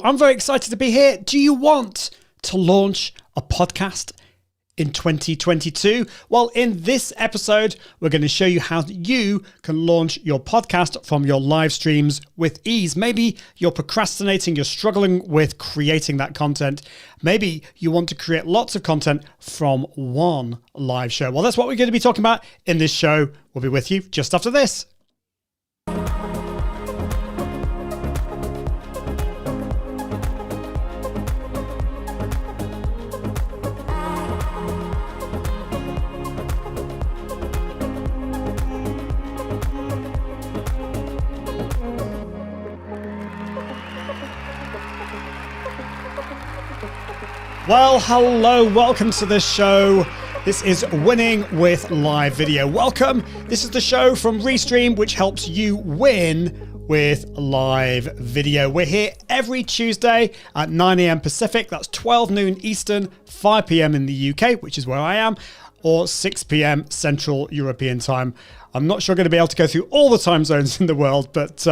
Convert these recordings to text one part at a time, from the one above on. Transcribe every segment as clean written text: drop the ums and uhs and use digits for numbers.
I'm very excited to be here. Do you want to launch a podcast in 2022? Well, in this episode, we're going to show you how you can launch your podcast from your live streams with ease. Maybe you're procrastinating, you're struggling with creating that content. Maybe you want to create lots of content from one live show. Well, that's what we're going to be talking about in this show. We'll be with you just after this. Well, hello, welcome to the show. This is Winning with Live Video. Welcome. This is the show from Restream, which helps you win with live video. We're here every Tuesday at 9 a.m. Pacific. That's 12 noon Eastern, 5 p.m. in the UK, which is where I am, or 6 p.m. Central European time. I'm not sure I'm going to be able to go through all the time zones in the world, but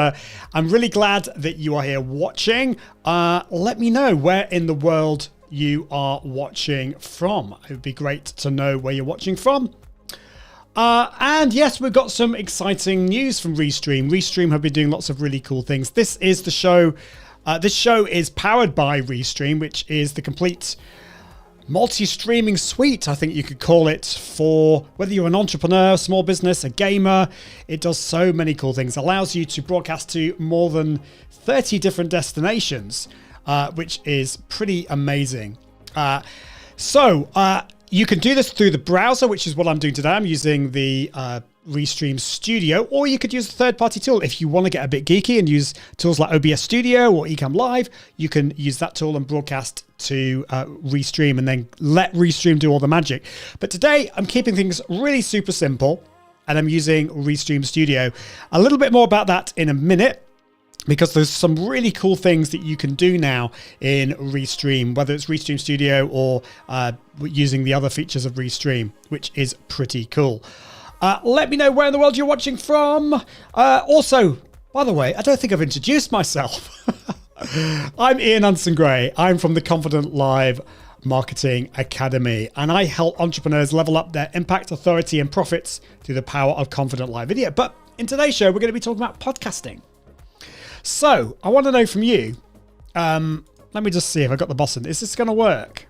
I'm really glad that you are here watching. Let me know where in the world you are watching from. It would be great to know where you're watching from. And yes, we've got some exciting news from Restream. Restream have been doing lots of really cool things. This is the show. This show is powered by Restream, which is the complete multi-streaming suite, I think you could call it, for whether you're an entrepreneur, small business, a gamer. It does so many cool things. It allows you to broadcast to more than 30 different destinations, which is pretty amazing. So you can do this through the browser, which is what I'm doing today. I'm using the Restream Studio, or you could use a third-party tool. If you want to get a bit geeky and use tools like OBS Studio or Ecamm Live, you can use that tool and broadcast to Restream and then let Restream do all the magic. But today I'm keeping things really super simple and I'm using Restream Studio. A little bit more about that in a minute, because there's some really cool things that you can do now in Restream, whether it's Restream Studio or using the other features of Restream, which is pretty cool. Let me know where in the world you're watching from. Also, by the way, I don't think I've introduced myself. I'm Ian Anson-Gray. I'm from the Confident Live Marketing Academy, and I help entrepreneurs level up their impact, authority, and profits through the power of confident live video. But in today's show, we're going to be talking about podcasting. So I want to know from you, let me just see if I got the button. Is this going to work?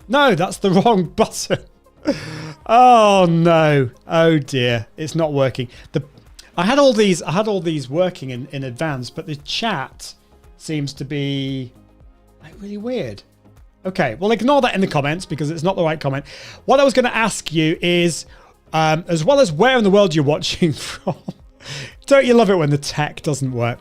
No, that's the wrong button. Oh no. Oh dear. It's not working. I had all these working in advance, but the chat seems to be like really weird. Okay, well, ignore that in the comments because it's not the right comment. What I was going to ask you is, as well as where in the world you're watching from. Don't you love it when the tech doesn't work?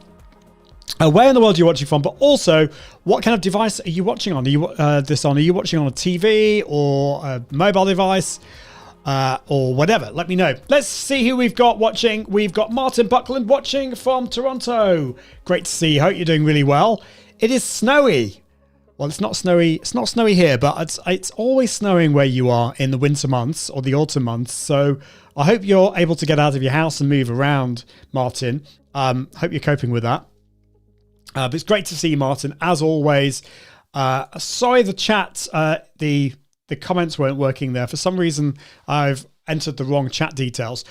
Where in the world you're watching from, but also what kind of device are you watching on? Are you Are you watching on a TV or a mobile device or whatever? Let me know. Let's see who we've got watching. We've got Martin Buckland watching from Toronto. Great to see you. Hope you're doing really well. It is snowy. Well, it's not snowy. It's not snowy here, but it's always snowing where you are in the winter months or the autumn months. So I hope you're able to get out of your house and move around, Martin. Hope you're coping with that. But it's great to see you, Martin, as always. Sorry, the chat, the comments weren't working there. For some reason, I've entered the wrong chat details.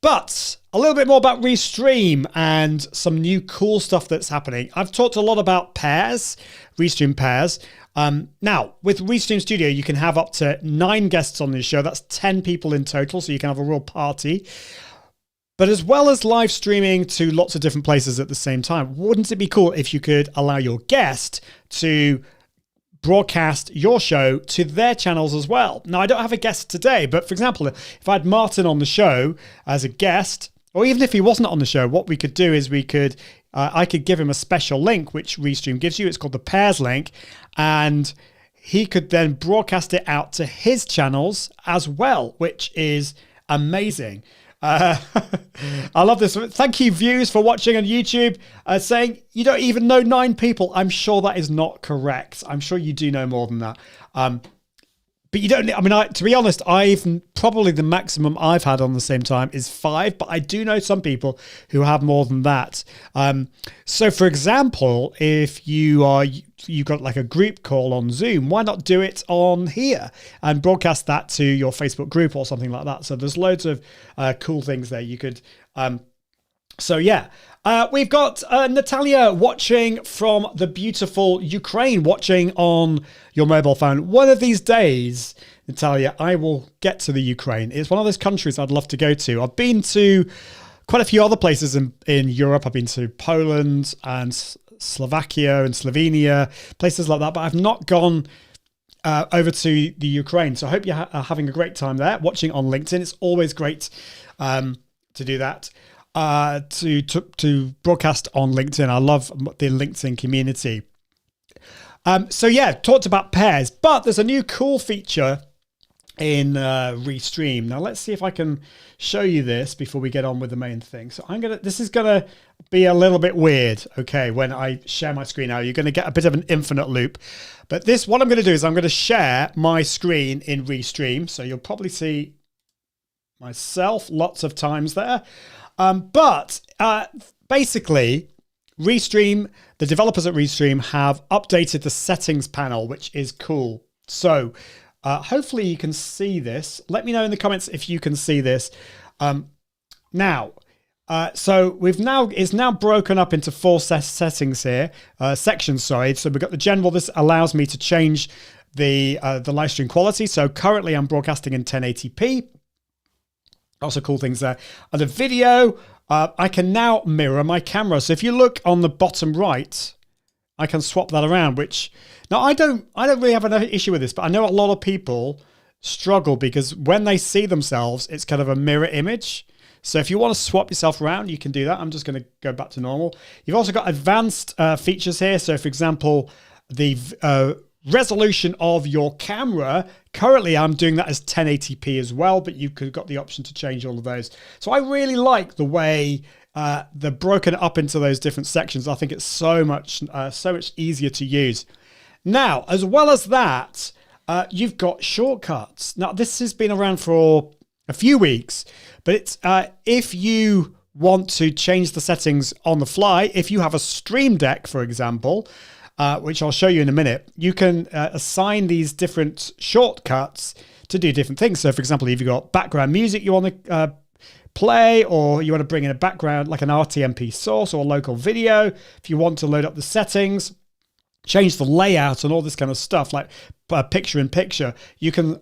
But a little bit more about Restream and some new cool stuff that's happening. I've talked a lot about pairs, Restream pairs. Now, with Restream Studio, you can have up to 9 guests on this show. That's 10 people in total, so you can have a real party. But as well as live streaming to lots of different places at the same time, wouldn't it be cool if you could allow your guest to broadcast your show to their channels as well? Now, I don't have a guest today, but for example, if I had Martin on the show as a guest, or even if he wasn't on the show, what we could do is I could give him a special link, which Restream gives you. It's called the Pairs link, and he could then broadcast it out to his channels as well, which is amazing. I love this. Thank you, views, for watching on YouTube, saying you don't even know 9 people. I'm sure that is not correct. I'm sure you do know more than that. But you don't, I mean, to be honest, I've probably the maximum I've had on the same time is 5, but I do know some people who have more than that. So for example, if you've got like a group call on Zoom, why not do it on here and broadcast that to your Facebook group or something like that? So there's loads of cool things there you could, so yeah, we've got Natalia watching from the beautiful Ukraine, watching on your mobile phone. One of these days, Natalia, I will get to the Ukraine. It's one of those countries I'd love to go to. I've been to quite a few other places in Europe. I've been to Poland and Slovakia and Slovenia, places like that, but I've not gone over to the Ukraine. So I hope you're having a great time there, watching on LinkedIn. It's always great to do that. To broadcast on LinkedIn. I love the LinkedIn community. So yeah, talked about pairs, but there's a new cool feature in Restream. Now let's see if I can show you this before we get on with the main thing. So this is gonna be a little bit weird, okay, when I share my screen now. You're gonna get a bit of an infinite loop. But what I'm gonna do is I'm gonna share my screen in Restream. So you'll probably see myself lots of times there. But basically, Restream, the developers at Restream have updated the settings panel, which is cool. So hopefully you can see this. Let me know in the comments if you can see this. So it's now broken up into 4 settings here, sections, sorry. So we've got the general. This allows me to change the live stream quality. So currently I'm broadcasting in 1080p. Lots of cool things there. And the video, I can now mirror my camera. So if you look on the bottom right, I can swap that around, which now I don't really have an issue with this, but I know a lot of people struggle because when they see themselves, it's kind of a mirror image. So if you want to swap yourself around, you can do that. I'm just going to go back to normal. You've also got advanced features here. So for example, the resolution of your camera, currently I'm doing that as 1080p as well, but you could have got the option to change all of those. So I really like the way they're broken up into those different sections. I think it's so much easier to use. Now, as well as that, you've got shortcuts. Now, this has been around for a few weeks, but it's if you want to change the settings on the fly, if you have a Stream Deck, for example, which I'll show you in a minute, you can assign these different shortcuts to do different things. So for example, if you've got background music you want to play, or you want to bring in a background like an RTMP source or a local video, if you want to load up the settings, change the layout and all this kind of stuff, like picture in picture, you can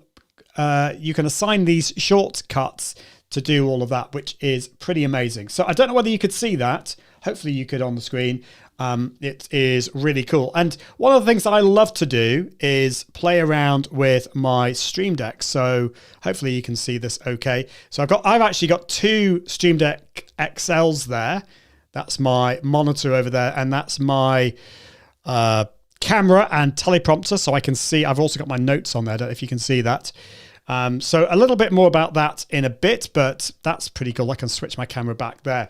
assign these shortcuts to do all of that, which is pretty amazing. So I don't know whether you could see that. Hopefully you could on the screen. It is really cool. And one of the things that I love to do is play around with my Stream Deck. So hopefully you can see this okay. So I've actually got 2 Stream Deck XLs there. That's my monitor over there, and that's my camera and teleprompter. So I can see, I've also got my notes on there. I don't know if you can see that. So a little bit more about that in a bit, but that's pretty cool. I can switch my camera back there.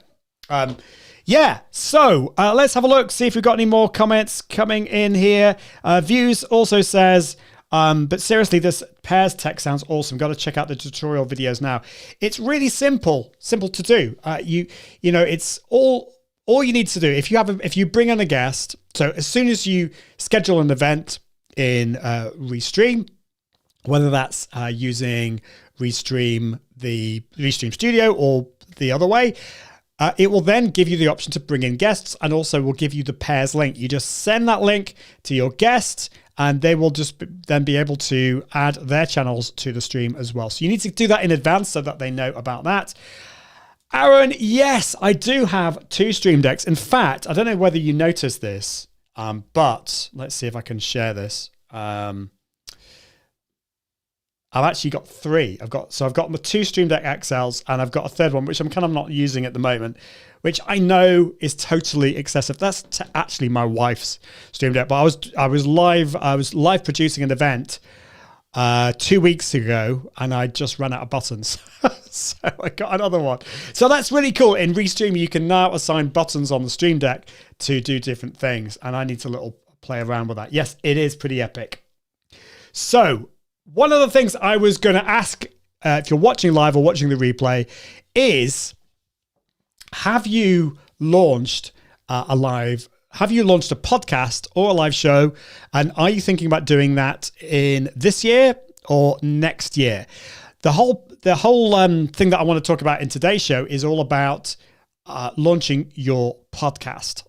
Yeah, so let's have a look, see if we've got any more comments coming in here. Views also says, but seriously, this pairs tech sounds awesome. Got to check out the tutorial videos now. It's really simple to do. You know, it's all you need to do. If you bring in a guest, so as soon as you schedule an event in Restream, whether that's using Restream, the Restream Studio, or the other way, it will then give you the option to bring in guests, and also will give you the pairs link. You just send that link to your guest, and they will just then be able to add their channels to the stream as well. So you need to do that in advance so that they know about that. Aaron, yes, I do have 2 Stream Decks. In fact, I don't know whether you noticed this, but let's see if I can share this. I've actually got 3. I've got my 2 Stream Deck XLs, and I've got a third one, which I'm kind of not using at the moment, which I know is totally excessive. That's actually my wife's Stream Deck, but I was live producing an event 2 weeks ago, and I just ran out of buttons. So I got another one. So that's really cool. In Restream, you can now assign buttons on the Stream Deck to do different things, and I need to play around with that. Yes, it is pretty epic. So one of the things I was going to ask, if you're watching live or watching the replay, is have you launched a podcast or a live show? And are you thinking about doing that in this year or next year? The whole thing that I want to talk about in today's show is all about launching your podcast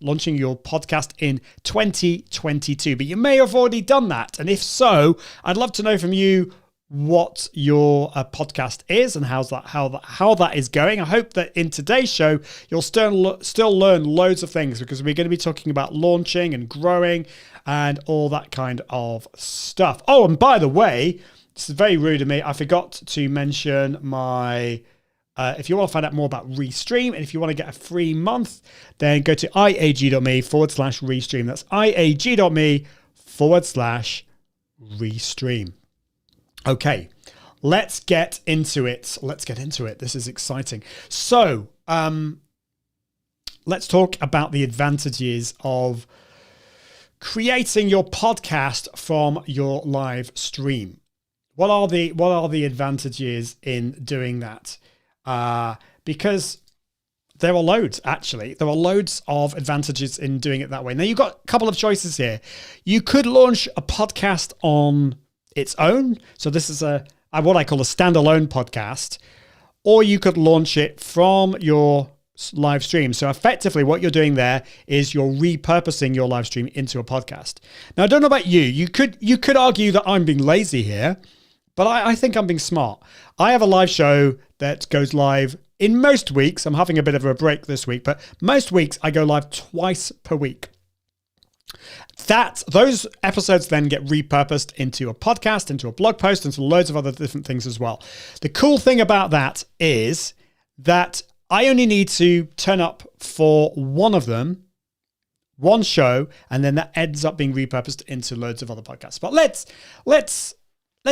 in 2022. But you may have already done that. And if so, I'd love to know from you what your podcast is and how that is going. I hope that in today's show, you'll still learn loads of things, because we're going to be talking about launching and growing and all that kind of stuff. Oh, and by the way, this is very rude of me. I forgot to mention my, if you want to find out more about Restream, and if you want to get a free month, then go to iag.me/Restream. That's iag.me/Restream. Okay, let's get into it. This is exciting. So, let's talk about the advantages of creating your podcast from your live stream. What are the advantages in doing that? Because there are loads, actually. There are loads of advantages in doing it that way. Now, you've got a couple of choices here. You could launch a podcast on its own. So this is what I call a standalone podcast, or you could launch it from your live stream. So effectively what you're doing there is you're repurposing your live stream into a podcast. Now, I don't know about you. You could argue that I'm being lazy here, but I think I'm being smart. I have a live show that goes live in most weeks. I'm having a bit of a break this week, but most weeks I go live twice per week. Those episodes then get repurposed into a podcast, into a blog post, into loads of other different things as well. The cool thing about that is that I only need to turn up for one of them, one show, and then that ends up being repurposed into loads of other podcasts. But let's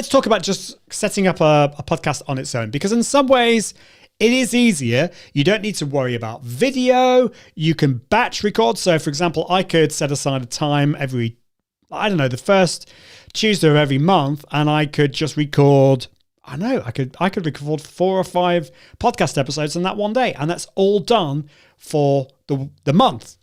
talk about just setting up a podcast on its own, because in some ways it is easier. You don't need to worry about video. You can batch record. So for example, I could set aside a time the first Tuesday of every month, and I could just record, I could record 4 or 5 podcast episodes in that one day. And that's all done for the month,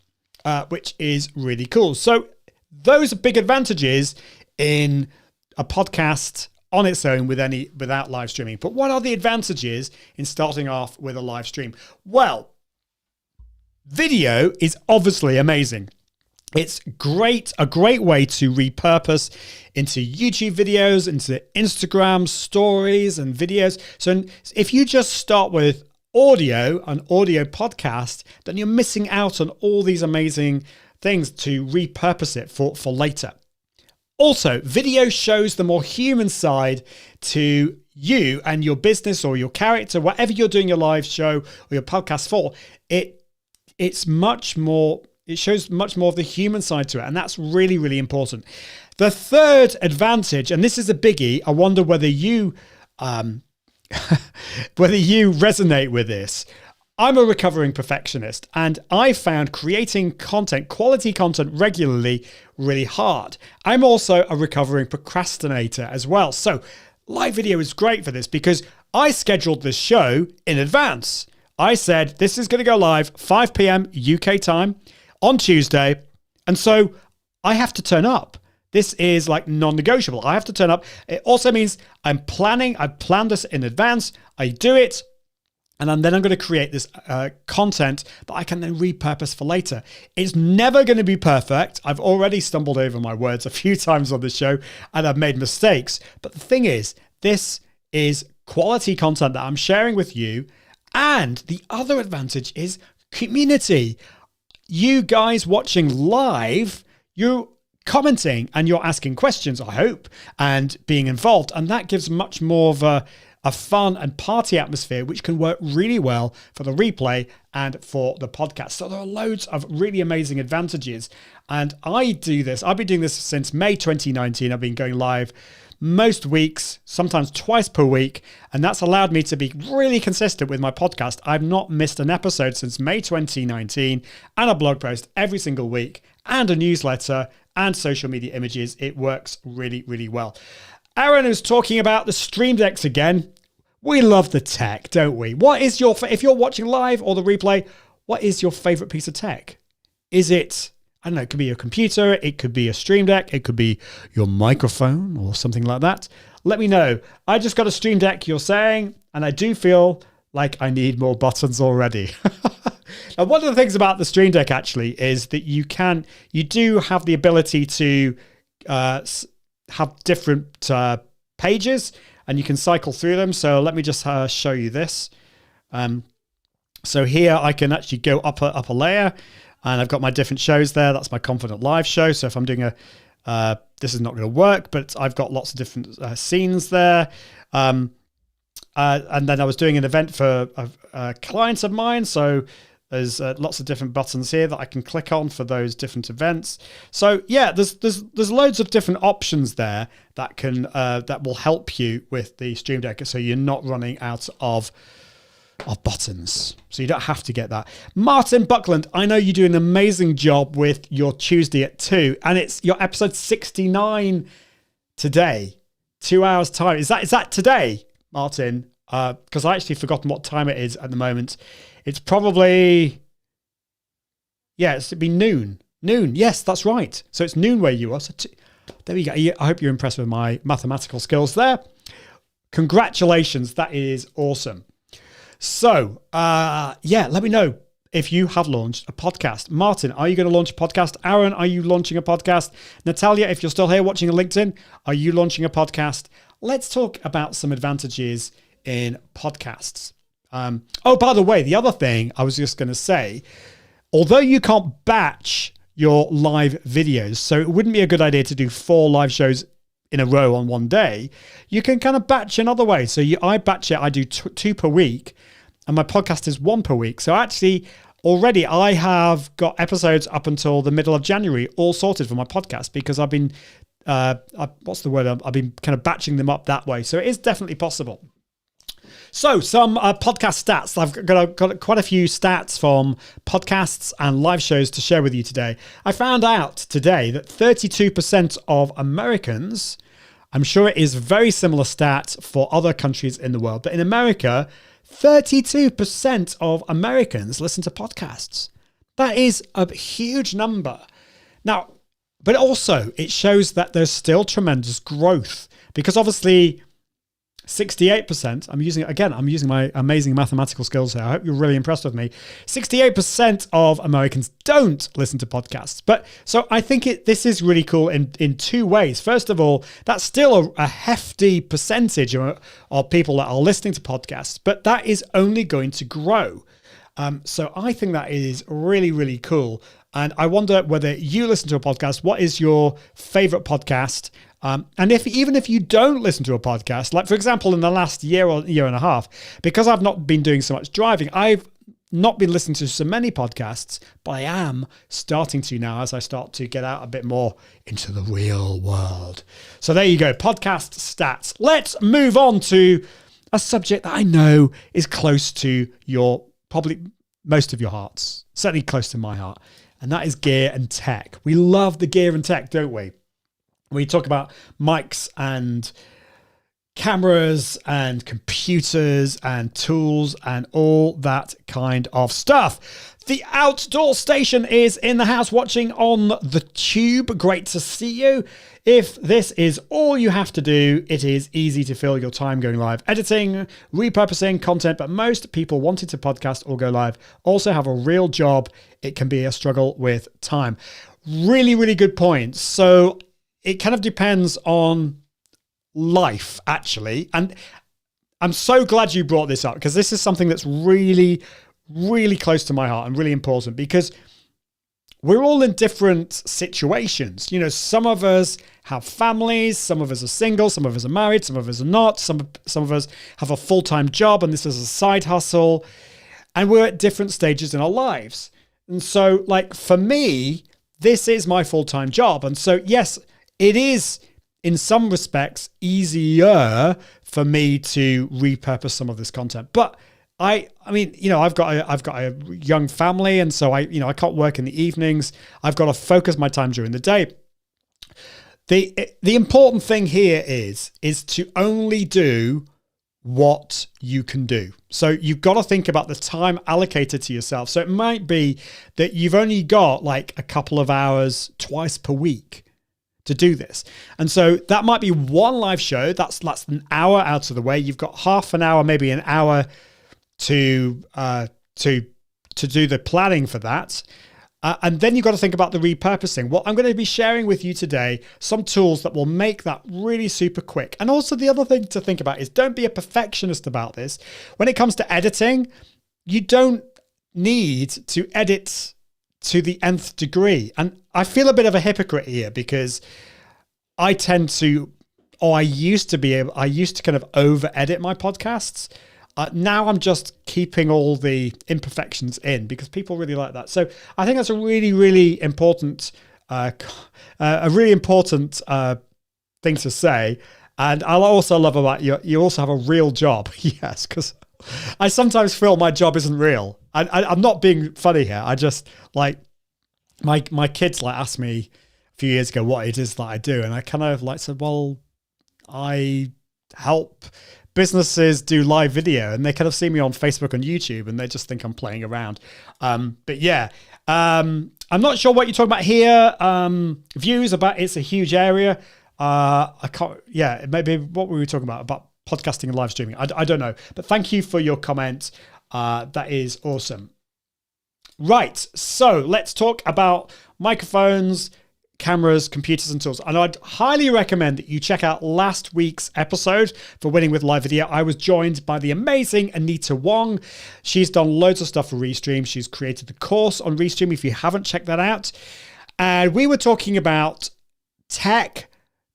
which is really cool. So those are big advantages in a podcast on its own without live streaming. But what are the advantages in starting off with a live stream? Well, video is obviously amazing. It's a great way to repurpose into YouTube videos, into Instagram stories and videos. So if you just start with an audio podcast, then you're missing out on all these amazing things to repurpose it for later. Also, video shows the more human side to you and your business or your character, whatever you're doing your live show or your podcast for. It shows much more of the human side to it, and that's really, really important. The third advantage, and this is a biggie, I wonder whether you resonate with this. I'm a recovering perfectionist, and I found creating quality content regularly, really hard. I'm also a recovering procrastinator as well. So live video is great for this, because I scheduled this show in advance. I said, this is going to go live 5 p.m. UK time on Tuesday. And so I have to turn up. This is like non-negotiable. I have to turn up. It also means I planned this in advance. I do it. And then I'm going to create this content that I can then repurpose for later. It's never going to be perfect. I've already stumbled over my words a few times on this show, and I've made mistakes. But the thing is, this is quality content that I'm sharing with you. And the other advantage is community. You guys watching live, you're commenting and you're asking questions, I hope, and being involved. And that gives much more of a fun and party atmosphere, which can work really well for the replay and for the podcast. So there are loads of really amazing advantages. And I've been doing this since May 2019. I've been going live most weeks, sometimes twice per week. And that's allowed me to be really consistent with my podcast. I've not missed an episode since May 2019, and a blog post every single week, and a newsletter and social media images. It works really, really well. Aaron is talking about the Stream Decks again. We love the tech, don't we? What is your, if you're watching live or the replay, what is your favorite piece of tech? Is it, I don't know, it could be your computer, it could be a Stream Deck, it could be your microphone or something like that. Let me know. I just got a Stream Deck, you're saying, and I do feel like I need more buttons already. Now, one of the things about the Stream Deck actually is that you do have the ability to have different pages, and you can cycle through them. So let me just show you this. So here I can actually go up a layer, and I've got my different shows there. That's my Confident Live show. So if I'm doing this is not going to work, but I've got lots of different scenes there. And then I was doing an event for a client of mine. So there's lots of different buttons here that I can click on for those different events. So yeah, there's loads of different options there that can that will help you with the Stream Deck, so you're not running out of buttons. So you don't have to get that. Martin Buckland, I know you do an amazing job with your Tuesday at 2, and it's your episode 69 today. 2 hours time. Is that today, Martin? Because I actually forgotten what time it is at the moment. It's probably, yeah, it'd be noon. Noon, yes, that's right. So it's noon where you are. So there we go. I hope you're impressed with my mathematical skills there. Congratulations, that is awesome. So, yeah, let me know if you have launched a podcast. Martin, are you going to launch a podcast? Aaron, are you launching a podcast? Natalia, if you're still here watching on LinkedIn, are you launching a podcast? Let's talk about some advantages in podcasts. Oh, by the way, the other thing I was just going to say, although you can't batch your live videos, so it wouldn't be a good idea to do 4 live shows in a row on one day, you can kind of batch another way. So I batch it, I do 2 per week, and my podcast is 1 per week. So actually, already I have got episodes up until the middle of January all sorted for my podcast, because I've been, what's the word? I've been kind of batching them up that way. So it is definitely possible. So some podcast stats. I've got quite a few stats from podcasts and live shows to share with you today. I found out today that 32% of Americans, I'm sure it is a very similar stat for other countries in the world, but in America, 32% of Americans listen to podcasts. That is a huge number. Now, but also it shows that there's still tremendous growth, because obviously 68%, I'm using my amazing mathematical skills here. I hope you're really impressed with me. 68% of Americans don't listen to podcasts. But so I think this is really cool in 2 ways. First of all, that's still a hefty percentage of people that are listening to podcasts, but that is only going to grow. So I think that is really, really cool. And I wonder whether you listen to a podcast. What is your favorite podcast? And even if you don't listen to a podcast, like for example, in the last year or year and a half, because I've not been doing so much driving, I've not been listening to so many podcasts, but I am starting to now as I start to get out a bit more into the real world. So there you go, podcast stats. Let's move on to a subject that I know is close to probably most of your hearts, certainly close to my heart, and that is gear and tech. We love the gear and tech, don't we? We talk about mics and cameras and computers and tools and all that kind of stuff. The Outdoor Station is in the house watching on the tube. Great to see you. If this is all you have to do, it is easy to fill your time going live, editing, repurposing content, but most people wanting to podcast or go live also have a real job. It can be a struggle with time. Really, really good points. So it kind of depends on life, actually. And I'm so glad you brought this up, because this is something that's really, really close to my heart and really important, because we're all in different situations. You know, some of us have families, some of us are single, some of us are married, some of us are not, some of us have a full-time job and this is a side hustle, and we're at different stages in our lives. And so, like, for me, this is my full-time job. And so, yes, it is in some respects easier for me to repurpose some of this content. But I mean, you know, I've got a young family, and so I can't work in the evenings. I've got to focus my time during the day. The important thing here is to only do what you can do. So you've got to think about the time allocated to yourself. So it might be that you've only got like a couple of hours twice per week to do this. And so that might be one live show. That's an hour out of the way. You've got half an hour, maybe an hour to do the planning for that. And then you've got to think about the repurposing. Well, I'm going to be sharing with you today some tools that will make that really super quick. And also the other thing to think about is don't be a perfectionist about this. When it comes to editing, you don't need to edit to the nth degree. And I feel a bit of a hypocrite here because I used to kind of over edit my podcasts. Now I'm just keeping all the imperfections in because people really like that. So I think that's a really, really important, thing to say. And I also love about you also have a real job. Yes, because I sometimes feel my job isn't real. I'm not being funny here. I just like my kids like asked me a few years ago what it is that I do, and I kind of like said, well, I help businesses do live video, and they kind of see me on Facebook and YouTube and they just think I'm playing around. But yeah, I'm not sure what you're talking about here. Views about it's a huge area. Maybe what were we talking about podcasting and live streaming? I don't know, but thank you for your comment. That is awesome. Right. So let's talk about microphones, cameras, computers, and tools. And I'd highly recommend that you check out last week's episode for Winning with Live Video. I was joined by the amazing Anita Wong. She's done loads of stuff for Restream. She's created the course on Restream if you haven't checked that out. And we were talking about tech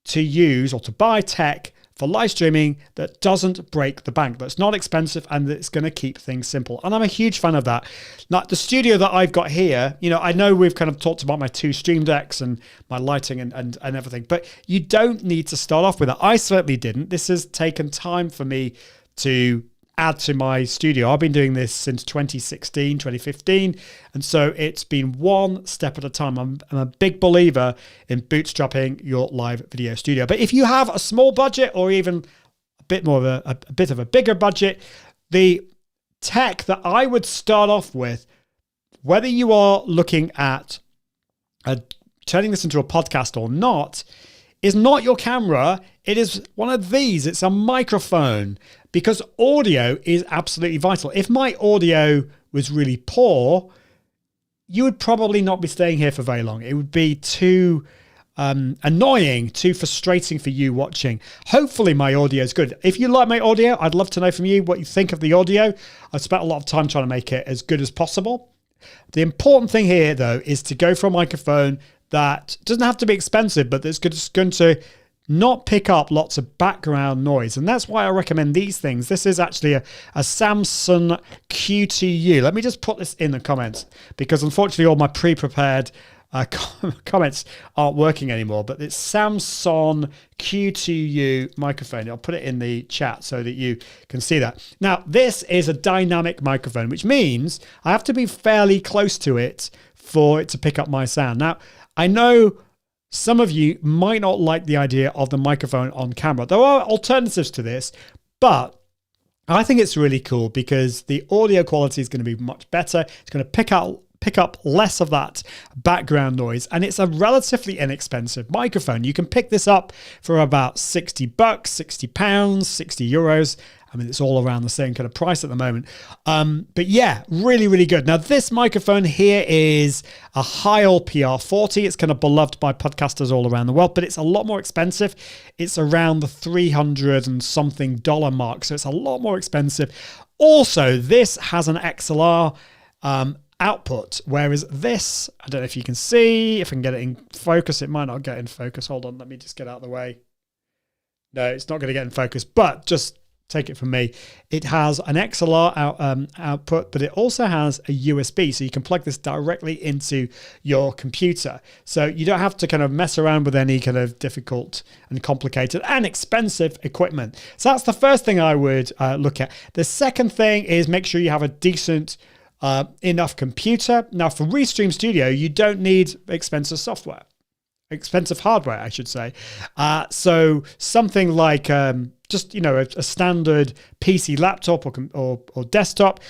to use or to buy tech for live streaming that doesn't break the bank, that's not expensive, and that's going to keep things simple. And I'm a huge fan of that. Now, the studio that I've got here, I know we've kind of talked about my 2 Stream Decks and my lighting and everything, but you don't need to start off with that. I certainly didn't. This has taken time for me to add to my studio. I've been doing this since 2016, 2015. And so it's been one step at a time. I'm a big believer in bootstrapping your live video studio. But if you have a small budget or even a bit more of a bit of a bigger budget, the tech that I would start off with, whether you are looking at turning this into a podcast or not, is not your camera. It is one of these. It's a microphone, because audio is absolutely vital. If my audio was really poor, you would probably not be staying here for very long. It would be too annoying, too frustrating for you watching. Hopefully my audio is good. If you like my audio, I'd love to know from you what you think of the audio. I've spent a lot of time trying to make it as good as possible. The important thing here, though, is to go for a microphone that doesn't have to be expensive, but that's just going to not pick up lots of background noise. And that's why I recommend these things. This is actually a Samsung Q2u. Let me just put this in the comments, because unfortunately all my pre-prepared comments aren't working anymore. But it's Samsung Q2u microphone. I'll put it in the chat so that you can see that. Now, this is a dynamic microphone, which means I have to be fairly close to it for it to pick up my sound. Now, I know some of you might not like the idea of the microphone on camera. There are alternatives to this, but I think it's really cool because the audio quality is going to be much better. It's going to pick up less of that background noise, and it's a relatively inexpensive microphone. You can pick this up for about $60, £60, 60 euros. I mean, it's all around the same kind of price at the moment. But yeah, really, really good. Now, this microphone here is a Heil PR40. It's kind of beloved by podcasters all around the world, but it's a lot more expensive. It's around the $300 and something mark. So it's a lot more expensive. Also, this has an XLR output, whereas this, I don't know if you can see, if I can get it in focus. It might not get in focus. Hold on, let me just get out of the way. No, it's not going to get in focus, but just take it from me. It has an XLR output, but it also has a USB, so you can plug this directly into your computer. So you don't have to kind of mess around with any kind of difficult and complicated and expensive equipment. So that's the first thing I would look at. The second thing is make sure you have a decent enough computer. Now, for Restream Studio, you don't need expensive software. expensive hardware, I should say. So something like just, a standard PC laptop or desktop.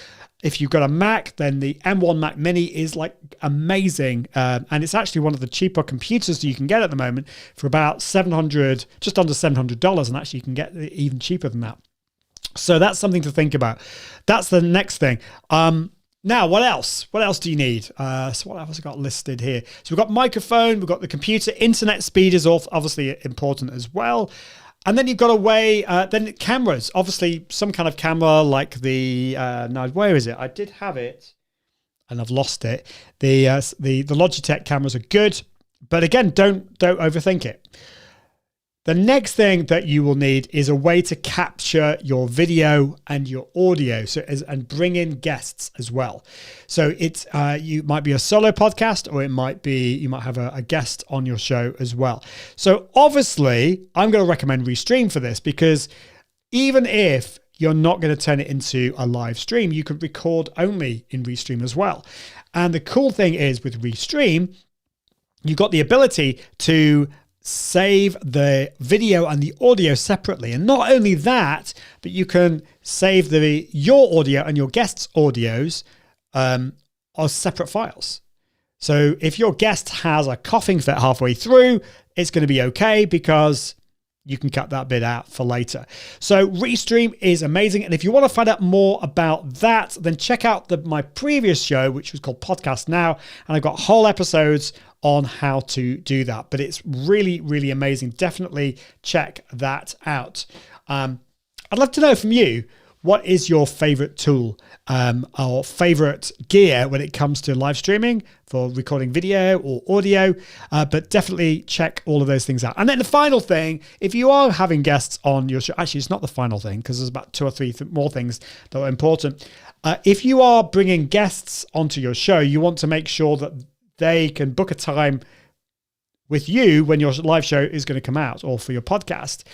If you've got a Mac, then the M1 Mac Mini is like amazing. And it's actually one of the cheaper computers that you can get at the moment for about just under $700. And actually you can get it even cheaper than that. So that's something to think about. That's the next thing. Now, what else? What else do you need? So what else have I got listed here? So we've got microphone, we've got the computer, internet speed is obviously important as well. And then you've got then cameras, obviously some kind of camera like now where is it? I did have it and I've lost it. The Logitech cameras are good, but again, don't overthink it. The next thing that you will need is a way to capture your video and your audio, and bring in guests as well. So you might be a solo podcast, or you might have a guest on your show as well. So obviously, I'm going to recommend Restream for this, because even if you're not going to turn it into a live stream, you could record only in Restream as well. And the cool thing is with Restream, you've got the ability to save the video and the audio separately. And not only that, but you can save your audio and your guests' audios as separate files. So if your guest has a coughing fit halfway through, it's going to be okay, because you can cut that bit out for later. So Restream is amazing. And if you want to find out more about that, then check out my previous show, which was called Podcast Now. And I've got whole episodes on how to do that. But it's really, really amazing. Definitely check that out. I'd love to know from you, what is your favorite tool or favorite gear when it comes to live streaming for recording video or audio? But definitely check all of those things out. And then the final thing, if you are having guests on your show, actually it's not the final thing, because there's about 2 or 3 more things that are important. If you are bringing guests onto your show, you want to make sure that they can book a time with you when your live show is going to come out, or for your podcast.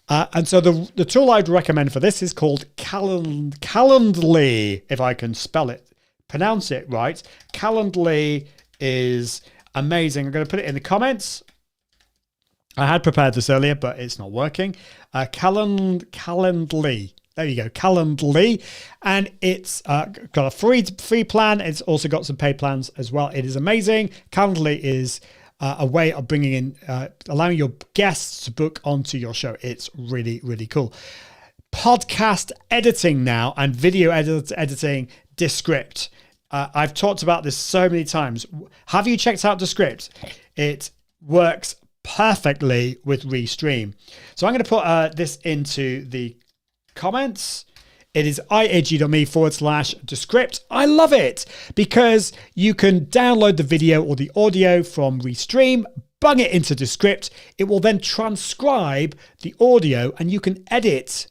And so the tool I'd recommend for this is called Calendly, if I can pronounce it right. Calendly is amazing. I'm going to put it in the comments. I had prepared this earlier, but it's not working. Calendly. There you go, Calendly. And it's got a free plan. It's also got some paid plans as well. It is amazing. Calendly is a way of bringing in, allowing your guests to book onto your show. It's really, really cool. Podcast editing now, and video editing, Descript. I've talked about this so many times. Have you checked out Descript? It works perfectly with Restream. So I'm going to put this into the comments. It is iag.me/Descript. I love it, because you can download the video or the audio from Restream, bung it into Descript. It will then transcribe the audio, and you can edit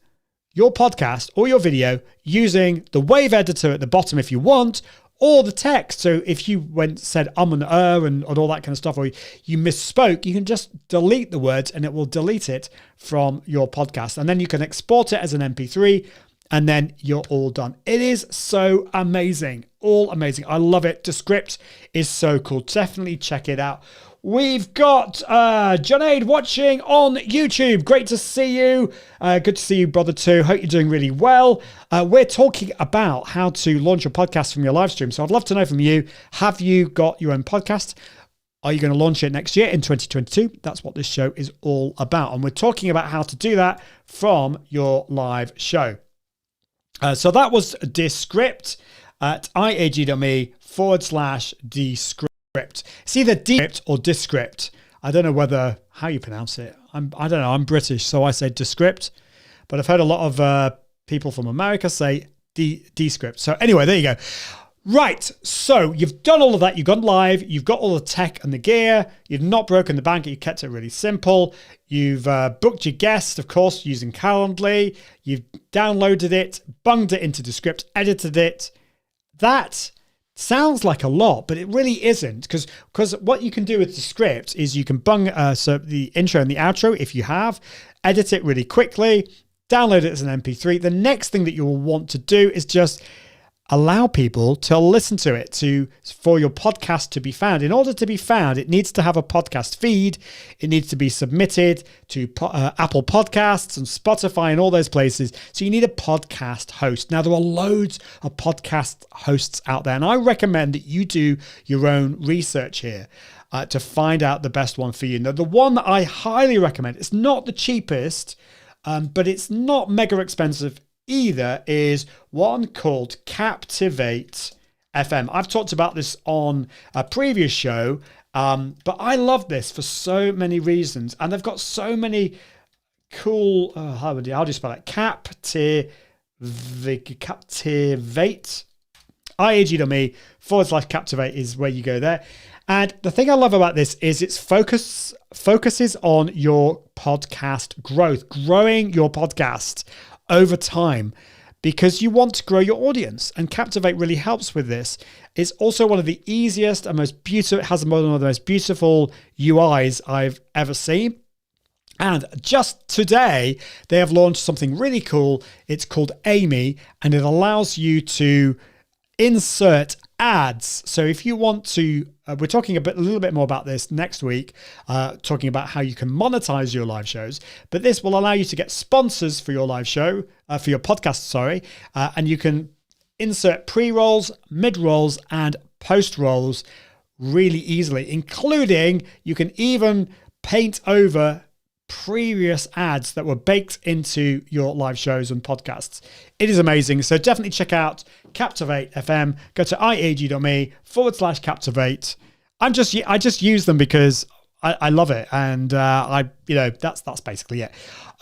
your podcast or your video using the wave editor at the bottom if you want, or the text. So if you said and and all that kind of stuff, or you misspoke, you can just delete the words and it will delete it from your podcast. And then you can export it as an MP3, and then you're all done. It is so amazing. All amazing. I love it. Descript is so cool. Definitely check it out. We've got Junaid watching on YouTube. Great to see you. Good to see you, brother, too. Hope you're doing really well. We're talking about how to launch a podcast from your live stream. So I'd love to know from you, have you got your own podcast? Are you going to launch it next year in 2022? That's what this show is all about. And we're talking about how to do that from your live show. So that was Descript at iag.me/Descript. It's either Descript or Descript. I don't know how you pronounce it. I don't know. I'm British, so I say Descript. But I've heard a lot of people from America say Descript. So anyway, there you go. Right, so you've done all of that. You've gone live. You've got all the tech and the gear. You've not broken the bank. You've kept it really simple. You've booked your guest, of course, using Calendly. You've downloaded it, bunged it into Descript, edited it. That sounds like a lot, but it really isn't, because what you can do with Descript is you can bung the intro and the outro, if you have, edit it really quickly, download it as an MP3. The next thing that you will want to do is just allow people to listen to it, for your podcast to be found. In order to be found, it needs to have a podcast feed. It needs to be submitted to Apple Podcasts and Spotify and all those places. So you need a podcast host. Now, there are loads of podcast hosts out there, and I recommend that you do your own research here to find out the best one for you. Now, the one that I highly recommend, it's not the cheapest, but it's not mega expensive either, is one called Captivate FM. I've talked about this on a previous show, but I love this for so many reasons, and they've got so many cool. How do you spell it? Captivate. IAG.me/Captivate is where you go there. And the thing I love about this is its focuses on your podcast growth, growing your podcast over time, because you want to grow your audience, and Captivate really helps with this. It's also one of the easiest and most beautiful. It has one of the most beautiful UIs I've ever seen. And just today, they have launched something really cool. It's called Amy, and it allows you to insert ads. So if you want to, we're talking a little bit more about this next week, talking about how you can monetize your live shows. But this will allow you to get sponsors for your live show, for your podcast, and you can insert pre-rolls, mid-rolls, and post-rolls really easily, including you can even paint over previous ads that were baked into your live shows and podcasts. It is amazing. So definitely check out Captivate FM. Go to iag.me/Captivate. I just use them because I love it. And that's basically it.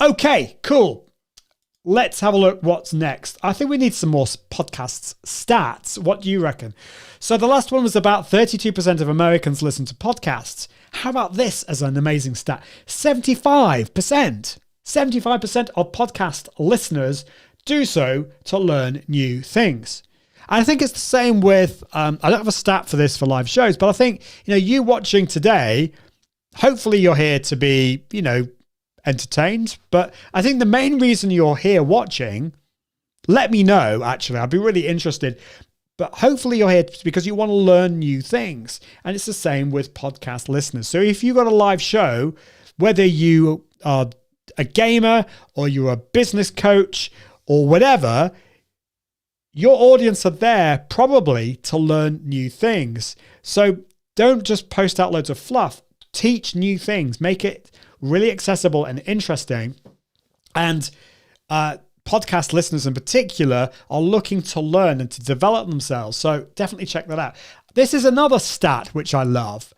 Okay, cool. Let's have a look what's next. I think we need some more podcasts stats. What do you reckon? So the last one was about 32% of Americans listen to podcasts. How about this as an amazing stat? 75% of podcast listeners do so to learn new things. And I think it's the same with, I don't have a stat for this for live shows, but I think, you watching today, hopefully you're here to be, entertained. But I think the main reason you're here watching, let me know, actually, I'd be really interested. But hopefully you're here because you want to learn new things. And it's the same with podcast listeners. So if you've got a live show, whether you are a gamer or you're a business coach or whatever, your audience are there probably to learn new things. So don't just post out loads of fluff. Teach new things. Make it really accessible and interesting. And podcast listeners in particular are looking to learn and to develop themselves. So definitely check that out. This is another stat which I love,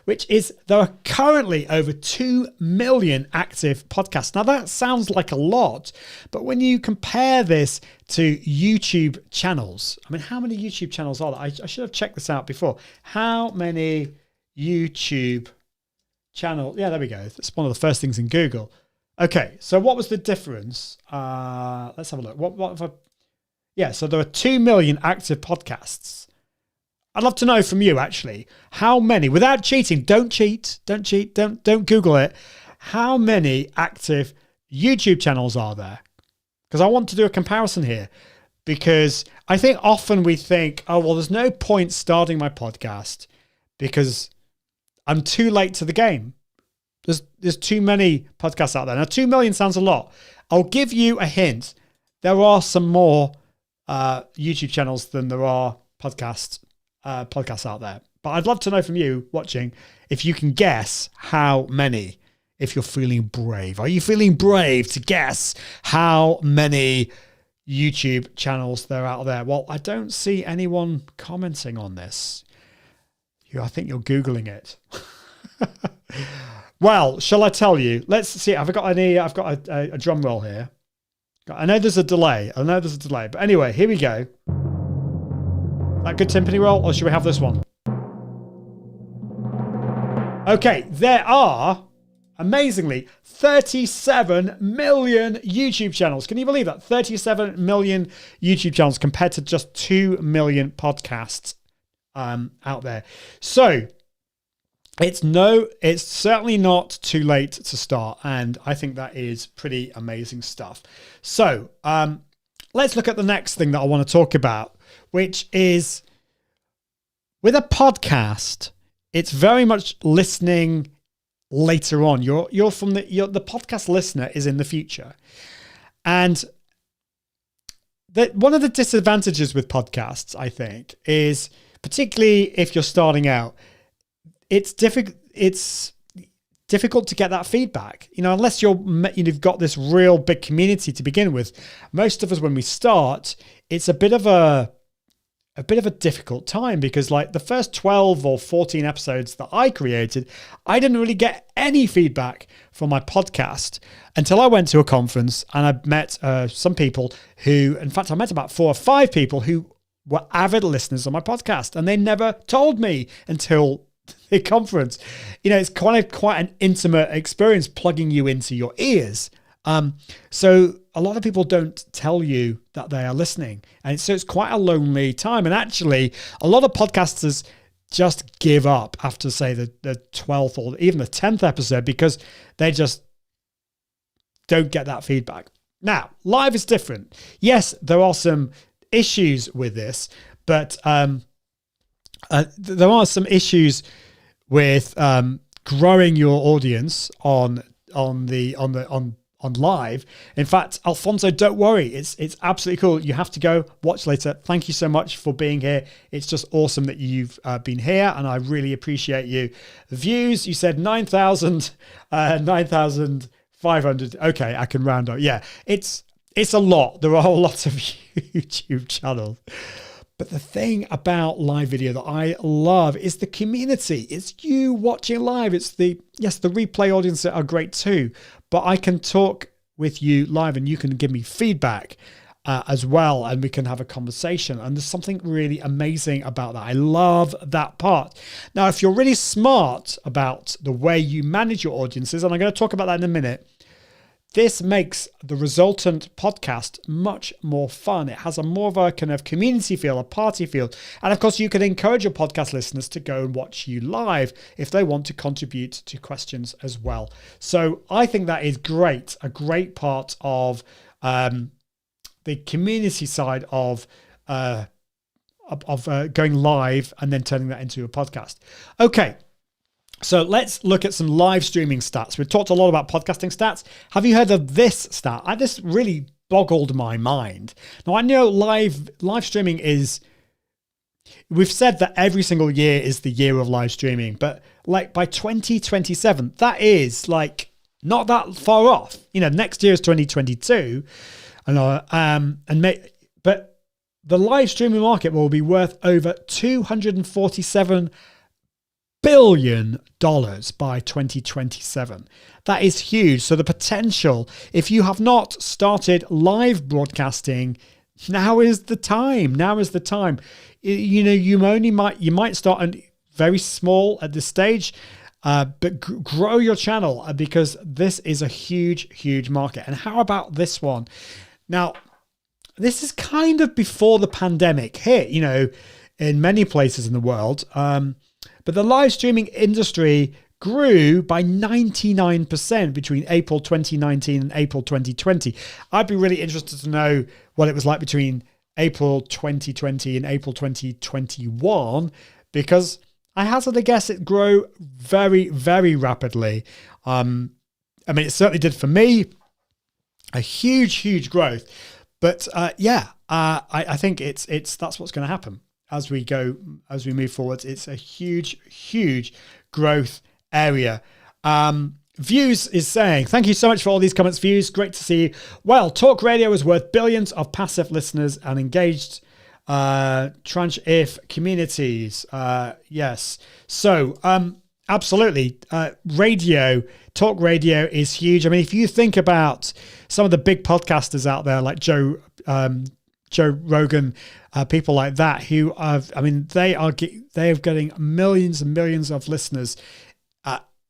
which is there are currently over 2 million active podcasts. Now that sounds like a lot, but when you compare this to YouTube channels, I mean, how many YouTube channels are there? I should have checked this out before. How many YouTube channels? Yeah, there we go. It's one of the first things in Google. Okay, so what was the difference? Let's have a look. So there are 2 million active podcasts. I'd love to know from you, actually, how many, without cheating, don't cheat, don't Google it. How many active YouTube channels are there? Because I want to do a comparison here, because I think often we think, oh, well, there's no point starting my podcast because I'm too late to the game. There's too many podcasts out there. Now, 2 million sounds a lot. I'll give you a hint. There are some more YouTube channels than there are podcasts out there. But I'd love to know from you watching if you can guess how many, if you're feeling brave. Are you feeling brave to guess how many YouTube channels there are out there? Well, I don't see anyone commenting on this. I think you're Googling it. Well, shall I tell you? Let's see. I've got a drum roll here. I know there's a delay. But anyway, here we go. That good timpani roll, or should we have this one? Okay, there are, amazingly, 37 million YouTube channels. Can you believe that? 37 million YouTube channels compared to just 2 million podcasts out there. So it's certainly not too late to start, and I think that is pretty amazing stuff. So let's look at the next thing that I want to talk about, which is with a podcast, it's very much listening later on. You're the podcast listener is in the future. And one of the disadvantages with podcasts, I think, is particularly if you're starting out, it's difficult to get that feedback, unless you've got this real big community to begin with. Most of us, when we start, it's a bit of a difficult time, because like the first 12 or 14 episodes that I created, I didn't really get any feedback from my podcast until I went to a conference and I met some people who, in fact, I met about 4 or 5 people who were avid listeners on my podcast, and they never told me until the conference. It's quite an intimate experience plugging you into your ears. So a lot of people don't tell you that they are listening. And so it's quite a lonely time. And actually, a lot of podcasters just give up after, say, the 12th or even the 10th episode, because they just don't get that feedback. Now, live is different. Yes, there are some issues with this, but there are some issues with growing your audience on live. In fact, Alfonso, don't worry. It's absolutely cool. You have to go watch later. Thank you so much for being here. It's just awesome that you've been here, and I really appreciate you. Views, you said 9,500. Okay, I can round up. Yeah, it's a lot. There are a lot of YouTube channels. But the thing about live video that I love is the community. It's you watching live. It's the replay audience that are great too. But I can talk with you live, and you can give me feedback as well, and we can have a conversation. And there's something really amazing about that. I love that part. Now, if you're really smart about the way you manage your audiences, and I'm going to talk about that in a minute, this makes the resultant podcast much more fun. It has a more of a kind of community feel, a party feel. And of course, you can encourage your podcast listeners to go and watch you live if they want to contribute to questions as well. So I think that is great, a great part of the community side of going live and then turning that into a podcast. Okay. So let's look at some live streaming stats. We've talked a lot about podcasting stats. Have you heard of this stat? This really boggled my mind. Now, I know live streaming is, we've said that every single year is the year of live streaming, but like by 2027, that is like not that far off. Next year is 2022. But the live streaming market will be worth over $247 billion by 2027. That is huge. So the potential, if you have not started live broadcasting, now is the time. You might start very small at this stage, but grow your channel, because this is a huge market. And how about this one? Now, this is kind of before the pandemic hit, in many places in the world. But the live streaming industry grew by 99% between April 2019 and April 2020. I'd be really interested to know what it was like between April 2020 and April 2021, because I hazard a guess it grew very, very rapidly. It certainly did for me. A huge growth. But I think it's that's what's going to happen. As we move forward, it's a huge growth area. Views is saying, thank you so much for all these comments, Views. Great to see you. Well, talk radio is worth billions of passive listeners and engaged tranche if communities. Yes. So, absolutely. Talk radio is huge. If you think about some of the big podcasters out there like Joe Rogan, people like that who they are getting millions and millions of listeners.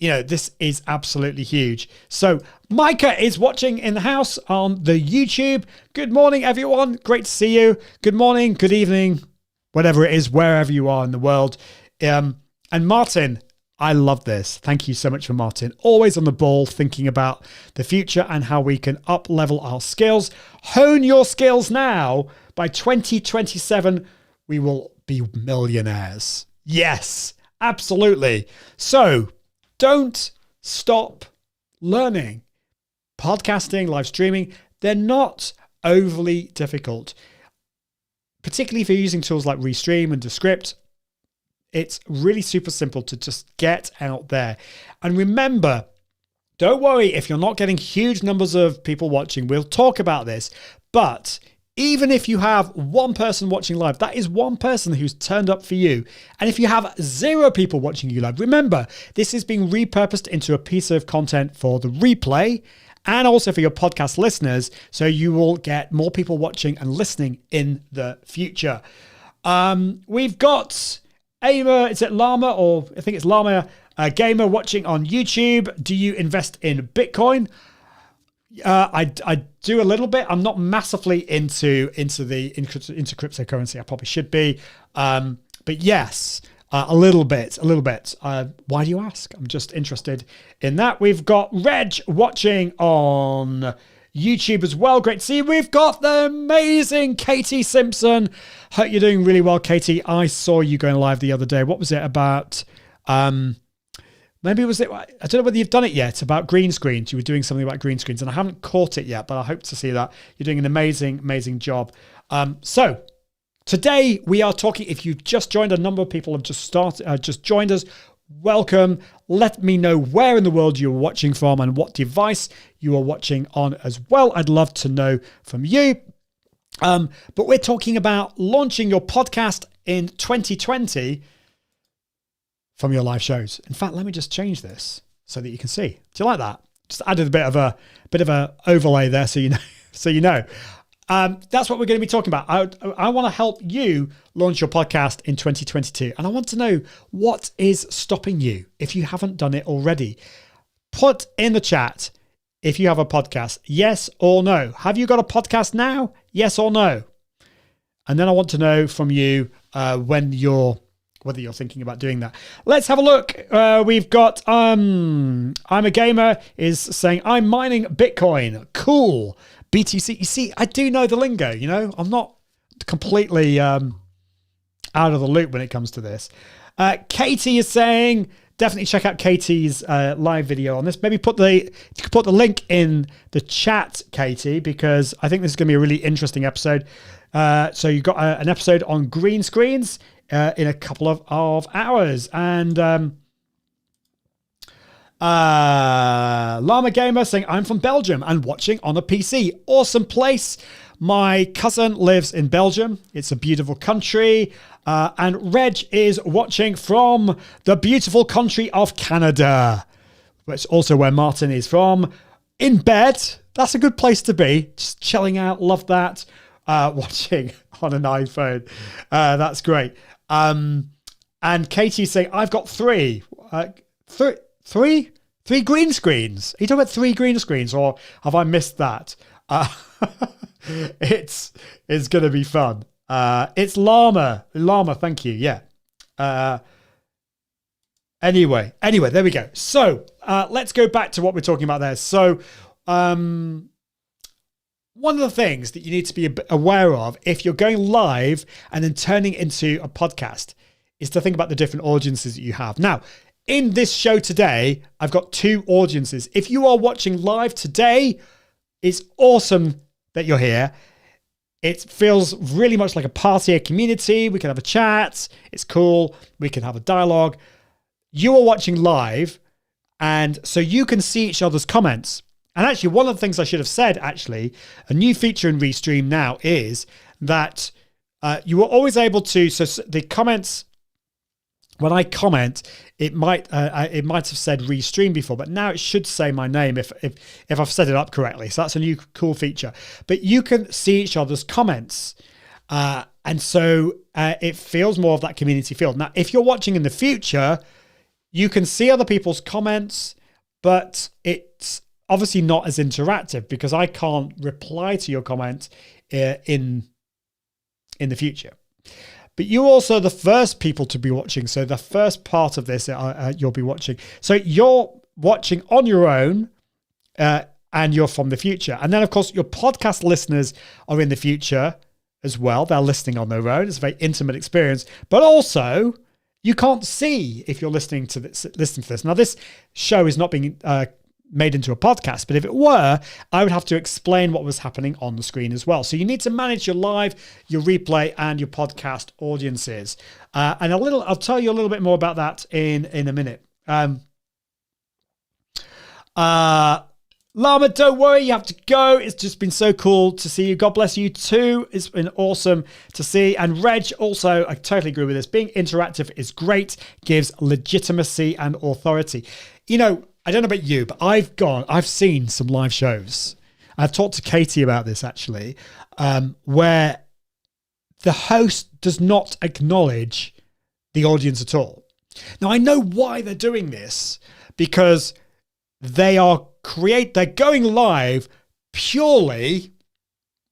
This is absolutely huge. So Micah is watching in the house on the YouTube. Good morning, everyone. Great to see you. Good morning, good evening, whatever it is, wherever you are in the world. And Martin, I love this. Thank you so much for Martin. Always on the ball, thinking about the future and how we can up level our skills. Hone your skills now. By 2027, we will be millionaires. Yes, absolutely. So don't stop learning. Podcasting, live streaming, they're not overly difficult. Particularly if you're using tools like Restream and Descript, it's really super simple to just get out there. And remember, don't worry if you're not getting huge numbers of people watching. We'll talk about this. But even if you have one person watching live, that is one person who's turned up for you. And if you have 0 people watching you live, remember, this is being repurposed into a piece of content for the replay and also for your podcast listeners. So you will get more people watching and listening in the future. We've got Aimer, is it Llama, or I think it's Llama Gamer watching on YouTube. Do you invest in Bitcoin? I do a little bit. I'm not massively into cryptocurrency. I probably should be. But yes, a little bit. Why do you ask? I'm just interested in that. We've got Reg watching on YouTube as well. Great to see you. We've got the amazing Katie Simpson. Hope you're doing really well, Katie. I saw you going live the other day. What was it about? Maybe it was, I don't know whether you've done it yet, about green screens. You were doing something about green screens and I haven't caught it yet, but I hope to see that. You're doing an amazing job. So today we are talking, if you've just joined, a number of people have just joined us. Welcome. Let me know where in the world you're watching from and what device you are watching on as well. I'd love to know from you. But we're talking about launching your podcast in 2020 from your live shows. In fact, let me just change this so that you can see. Do you like that? Just added a bit of a overlay there so you know. That's what we're going to be talking about. I want to help you launch your podcast in 2022. And I want to know, what is stopping you if you haven't done it already? Put in the chat if you have a podcast, yes or no. Have you got a podcast now? Yes or no? And then I want to know from you whether you're thinking about doing that. Let's have a look. We've got I'm a Gamer is saying, I'm mining Bitcoin. Cool. BTC. You see, I do know the lingo, you know. I'm not completely out of the loop when it comes to this. Katie is saying, definitely check out Katie's live video on this. Maybe you could put the link in the chat, Katie, because I think this is going to be a really interesting episode. So you've got an episode on green screens in a couple of hours. And Llama Gamer saying, I'm from Belgium and watching on a PC. Awesome place. My cousin lives in Belgium. It's a beautiful country. And Reg is watching from the beautiful country of Canada. It's also where Martin is from. In bed. That's a good place to be. Just chilling out. Love that. Watching on an iPhone. That's great. And Katie's saying, I've got three green screens. Are you talking about 3 green screens, or have I missed that? It's going to be fun. It's Llama, thank you. Yeah. Anyway, there we go. So let's go back to what we're talking about there. So one of the things that you need to be aware of if you're going live and then turning into a podcast is to think about the different audiences that you have. Now, in this show today, I've got 2 audiences. If you are watching live today, it's awesome that you're here. It feels really much like a party, a community. We can have a chat. It's cool. We can have a dialogue. You are watching live, and so you can see each other's comments. And actually, one of the things I should have said, actually, a new feature in Restream now is that you are always able to, so the comments, when I comment, it might have said Restream before, but now it should say my name if I've set it up correctly. So that's a new cool feature. But you can see each other's comments. And so it feels more of that community feel. Now, if you're watching in the future, you can see other people's comments, but it's obviously not as interactive because I can't reply to your comment in the future. But you're also the first people to be watching. So the first part of this, you'll be watching. So you're watching on your own and you're from the future. And then, of course, your podcast listeners are in the future as well. They're listening on their own. It's a very intimate experience, but also you can't see if you're listening to this. Now, this show is not being made into a podcast, but if it were, I would have to explain what was happening on the screen as well. So you need to manage your live, your replay, and your podcast audiences. And I'll tell you a little bit more about that in a minute. Llama, don't worry, you have to go. It's just been so cool to see you. God bless you too. It's been awesome to see. And Reg, also, I totally agree with this. Being interactive is great, gives legitimacy and authority. You know, I don't know about you, but I've seen some live shows. I've talked to Katie about this actually, where the host does not acknowledge the audience at all. Now, I know why they're doing this, because they're going live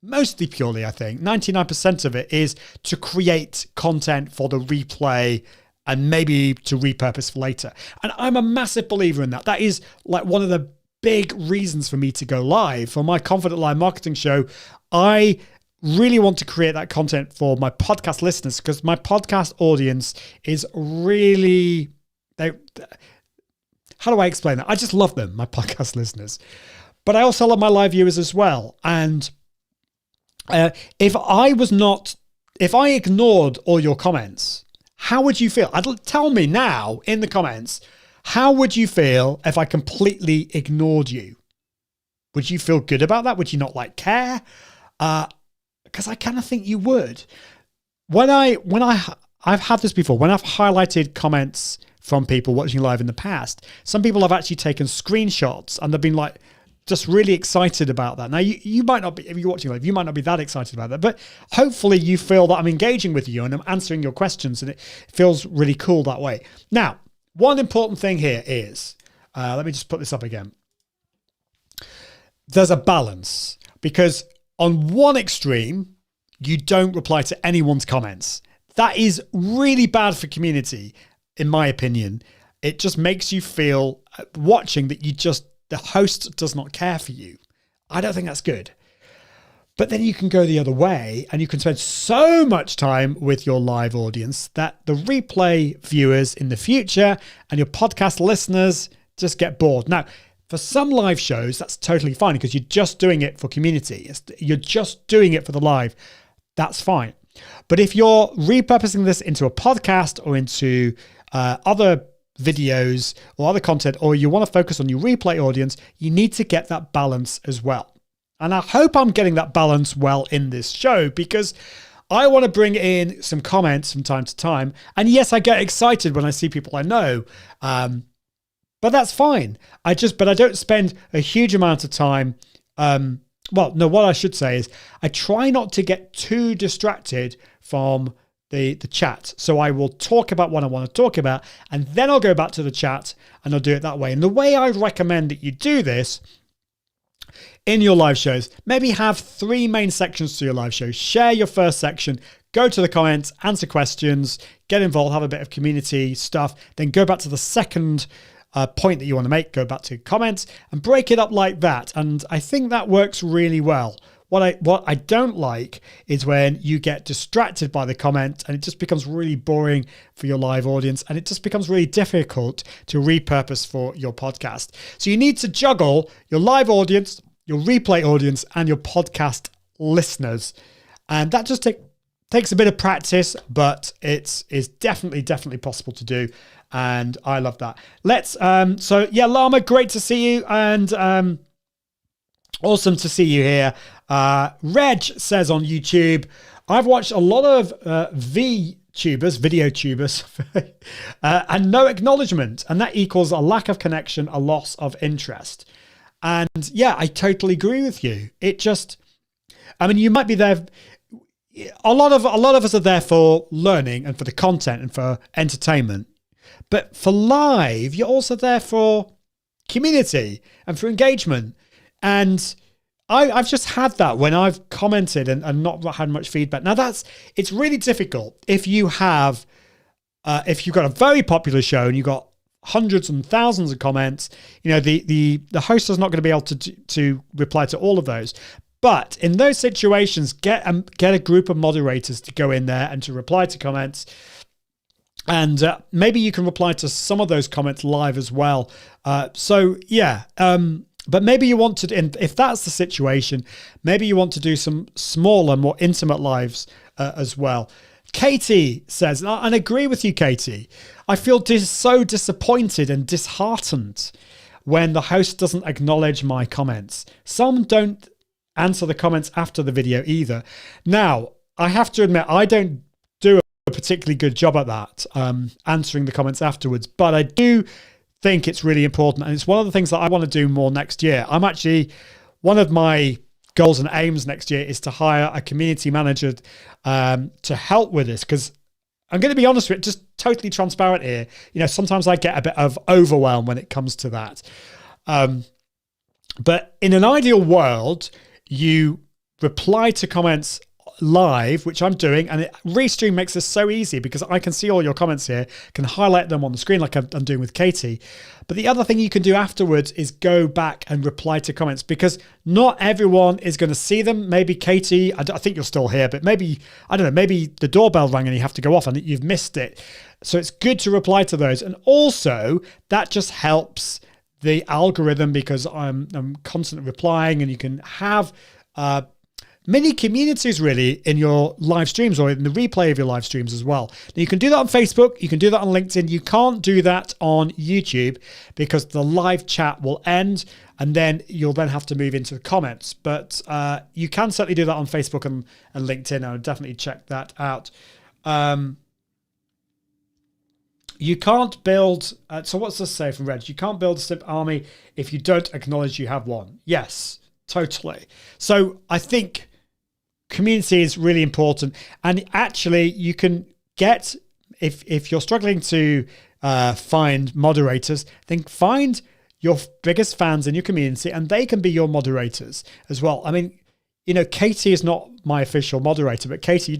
mostly purely, I think, 99% of it is to create content for the replay and maybe to repurpose for later. And I'm a massive believer in that. That is like one of the big reasons for me to go live. For my Confident Live Marketing show, I really want to create that content for my podcast listeners, because my podcast audience is really, how do I explain that? I just love them, my podcast listeners. But I also love my live viewers as well. And if I ignored all your comments, how would you feel? Tell me now in the comments, how would you feel if I completely ignored you? Would you feel good about that? Would you not care? Because I kind of think you would. I've had this before, when I've highlighted comments from people watching live in the past, some people have actually taken screenshots and they've been like, just really excited about that. Now, you might not be, if you're watching live, you might not be that excited about that, but hopefully you feel that I'm engaging with you and I'm answering your questions, and it feels really cool that way. Now, one important thing here is, let me just put this up again. There's a balance, because on one extreme, you don't reply to anyone's comments. That is really bad for community, in my opinion. It just makes you feel watching that the host does not care for you. I don't think that's good. But then you can go the other way and you can spend so much time with your live audience that the replay viewers in the future and your podcast listeners just get bored. Now, for some live shows, that's totally fine, because you're just doing it for community. You're just doing it for the live. That's fine. But if you're repurposing this into a podcast or into other videos or other content, or you want to focus on your replay audience, you need to get that balance as well. And I hope I'm getting that balance well in this show, because I want to bring in some comments from time to time. And yes, I get excited when I see people I know, but that's fine. But I don't spend a huge amount of time. What I should say is I try not to get too distracted from the chat. So I will talk about what I want to talk about, and then I'll go back to the chat and I'll do it that way. And the way I recommend that you do this in your live shows, maybe have 3 main sections to your live show. Share your first section, go to the comments, answer questions, get involved, have a bit of community stuff, then go back to the second point that you want to make, go back to comments and break it up like that. And I think that works really well. What I don't like is when you get distracted by the comment and it just becomes really boring for your live audience, and it just becomes really difficult to repurpose for your podcast. So you need to juggle your live audience, your replay audience, and your podcast listeners. And that just takes a bit of practice, but it's definitely possible to do. And I love that. Llama, great to see you. And awesome to see you here. Reg says on YouTube, I've watched a lot of video tubers, and no acknowledgement. And that equals a lack of connection, a loss of interest. And yeah, I totally agree with you. You might be there. A lot of us are there for learning and for the content and for entertainment. But for live, you're also there for community and for engagement. And I've just had that when I've commented and not had much feedback. Now it's really difficult if you've got a very popular show and you've got hundreds and thousands of comments. The host is not going to be able to reply to all of those. But in those situations, get a group of moderators to go in there and to reply to comments. And maybe you can reply to some of those comments live as well. But maybe you want to, if that's the situation, maybe you want to do some smaller, more intimate lives as well. Katie says, and I agree with you, Katie, I feel so disappointed and disheartened when the host doesn't acknowledge my comments. Some don't answer the comments after the video either. Now, I have to admit, I don't do a particularly good job at that, answering the comments afterwards, but I do think it's really important. And it's one of the things that I want to do more next year. One of my goals and aims next year is to hire a community manager to help with this, because I'm going to be honest with it, just totally transparent here. Sometimes I get a bit of overwhelm when it comes to that. But in an ideal world, you reply to comments live, which I'm doing, and Restream makes this so easy because I can see all your comments here, can highlight them on the screen like I'm doing with Katie. But the other thing you can do afterwards is go back and reply to comments, because not everyone is going to see them. Maybe Katie, I think you're still here, but maybe, I don't know, maybe the doorbell rang and you have to go off and you've missed it. So it's good to reply to those. And also that just helps the algorithm, because I'm constantly replying, and you can have mini communities really in your live streams or in the replay of your live streams as well. Now, you can do that on Facebook, you can do that on LinkedIn. You can't do that on YouTube because the live chat will end, and then you'll then have to move into the comments. But you can certainly do that on Facebook and LinkedIn. I would definitely check that out. You can't build, so what's this say from Reg? You can't build a simp army if you don't acknowledge you have one. Yes, totally. So I think community is really important. And actually you can get, if you're struggling to find moderators, then find your biggest fans in your community and they can be your moderators as well. I mean, Katie is not my official moderator, but Katie,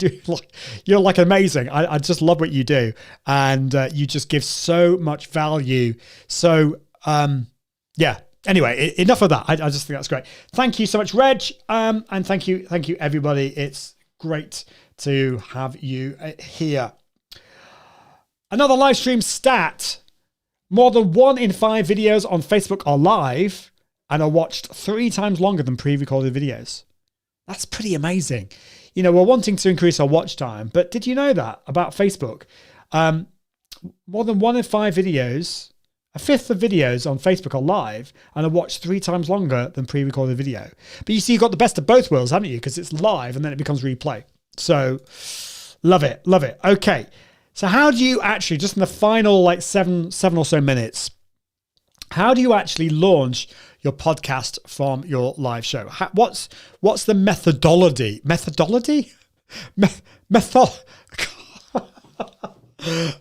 you're amazing. I just love what you do. And you just give so much value. So yeah. Anyway, enough of that. I just think that's great. Thank you so much, Reg. And thank you everybody. It's great to have you here. Another live stream stat. More than 1 in 5 videos on Facebook are live and are watched 3 times longer than pre-recorded videos. That's pretty amazing. We're wanting to increase our watch time, but did you know that about Facebook? More than 1 in 5 videos, a fifth of videos on Facebook are live and are watched 3 times longer than pre-recorded video. But you see, you've got the best of both worlds, haven't you? Because it's live and then it becomes replay. So love it. Love it. Okay. So how do you actually, just in the final seven or so minutes, how do you actually launch your podcast from your live show? What's the methodology? Methodology?